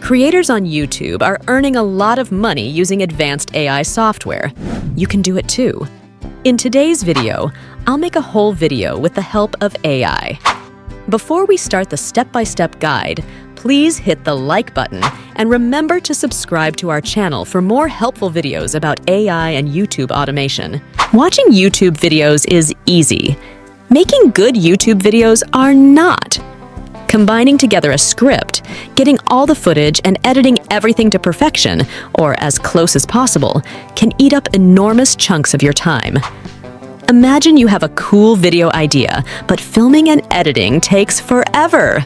Creators on YouTube are earning a lot of money using advanced AI software. You can do it too. In today's video, I'll make a whole video with the help of AI. Before we start the step-by-step guide, please hit the like button and remember to subscribe to our channel for more helpful videos about AI and YouTube automation. Watching YouTube videos is easy. Making good YouTube videos are not. Combining together a script, getting all the footage and editing everything to perfection, or as close as possible, can eat up enormous chunks of your time. Imagine you have a cool video idea, but filming and editing takes forever.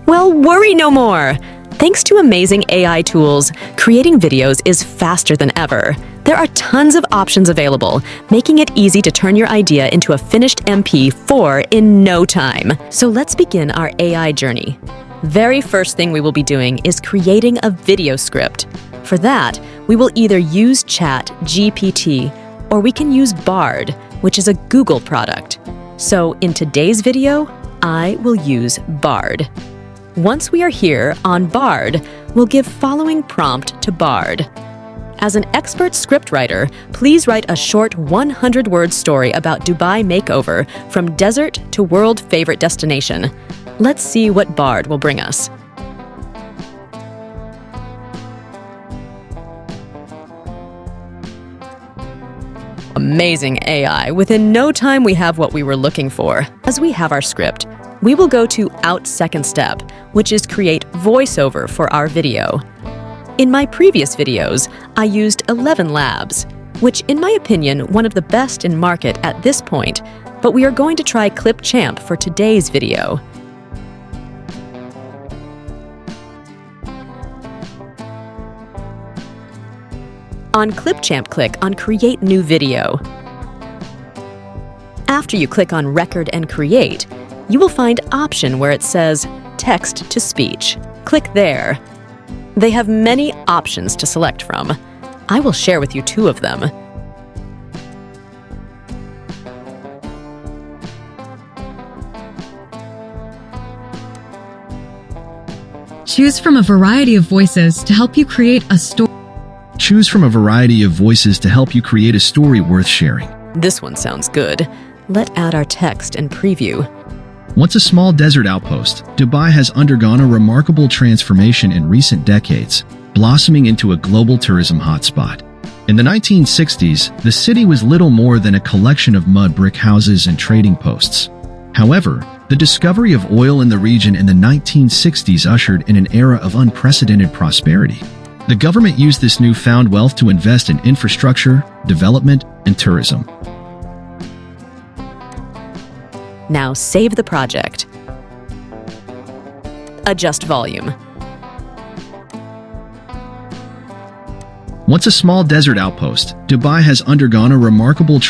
Well, worry no more! Thanks to amazing AI tools, creating videos is faster than ever. There are tons of options available, making it easy to turn your idea into a finished MP4 in no time. So let's begin our AI journey. Very first thing we will be doing is creating a video script. For that, we will either use ChatGPT or we can use Bard, which is a Google product. So in today's video, I will use Bard. Once we are here on Bard, we'll give following prompt to Bard. As an expert scriptwriter, please write a short 100-word story about Dubai makeover from desert to world favorite destination. Let's see what Bard will bring us. Amazing AI. Within no time, we have what we were looking for. As we have our script, we will go to second step, which is create voiceover for our video. In my previous videos, I used 11 Labs, which in my opinion, one of the best in market at this point, but we are going to try Clipchamp for today's video. On Clipchamp, click on Create New Video. After you click on Record and Create, you will find option where it says Text to Speech. Click there. They have many options to select from. I will share with you 2 of them. Choose from a variety of voices to help you create a story. Choose from a variety of voices to help you create a story worth sharing. This one sounds good. Let's add our text and preview. Once a small desert outpost, Dubai has undergone a remarkable transformation in recent decades, blossoming into a global tourism hotspot. In the 1960s, the city was little more than a collection of mud brick houses and trading posts. However, the discovery of oil in the region in the 1960s ushered in an era of unprecedented prosperity. The government used this newfound wealth to invest in infrastructure, development, and tourism. Now save the project. Adjust volume. Once a small desert outpost, Dubai has undergone a remarkable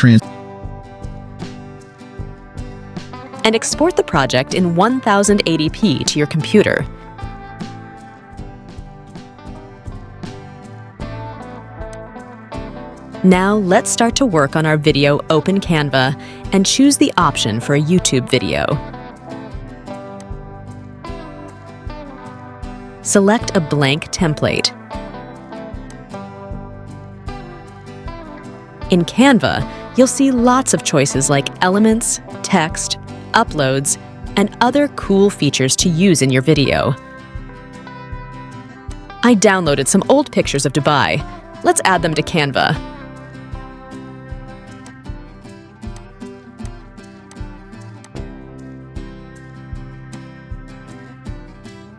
and export the project in 1080p to your computer. Now let's start to work on our video. Open Canva and choose the option for a YouTube video. Select a blank template. In Canva, you'll see lots of choices like elements, text, uploads, and other cool features to use in your video. I downloaded some old pictures of Dubai. Let's add them to Canva.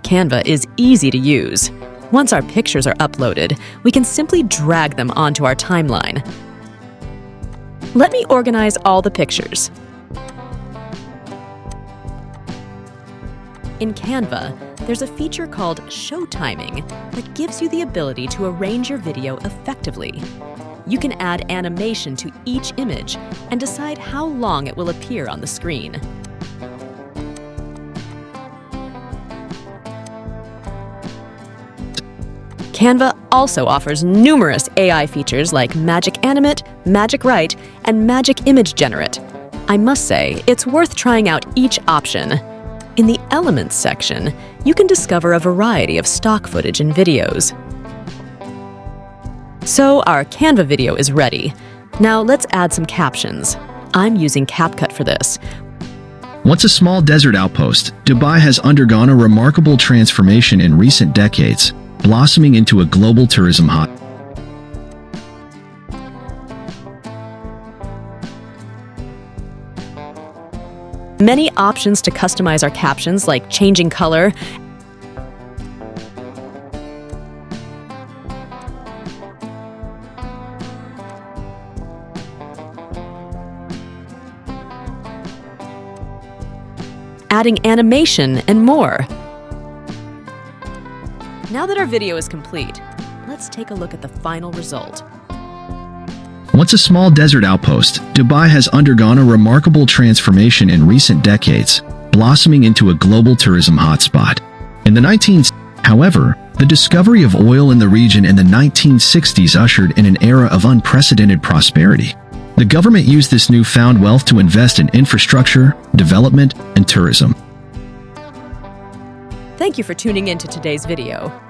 Canva is easy to use. Once our pictures are uploaded, we can simply drag them onto our timeline. Let me organize all the pictures. In Canva, there's a feature called Show Timing that gives you the ability to arrange your video effectively. You can add animation to each image and decide how long it will appear on the screen. Canva also offers numerous AI features like Magic Animate, Magic Write, and Magic Image Generate. I must say, it's worth trying out each option. In the Elements section, you can discover a variety of stock footage and videos. So our Canva video is ready. Now let's add some captions. I'm using CapCut for this. Once a small desert outpost, Dubai has undergone a remarkable transformation in recent decades, blossoming into a global tourism hotspot. Many options to customize our captions, like changing color, adding animation, and more. Now that our video is complete, let's take a look at the final result. Once a small desert outpost, Dubai has undergone a remarkable transformation in recent decades, blossoming into a global tourism hotspot. In the 1960s, however, the discovery of oil in the region in the 1960s ushered in an era of unprecedented prosperity. The government used this newfound wealth to invest in infrastructure, development, and tourism. Thank you for tuning in to today's video.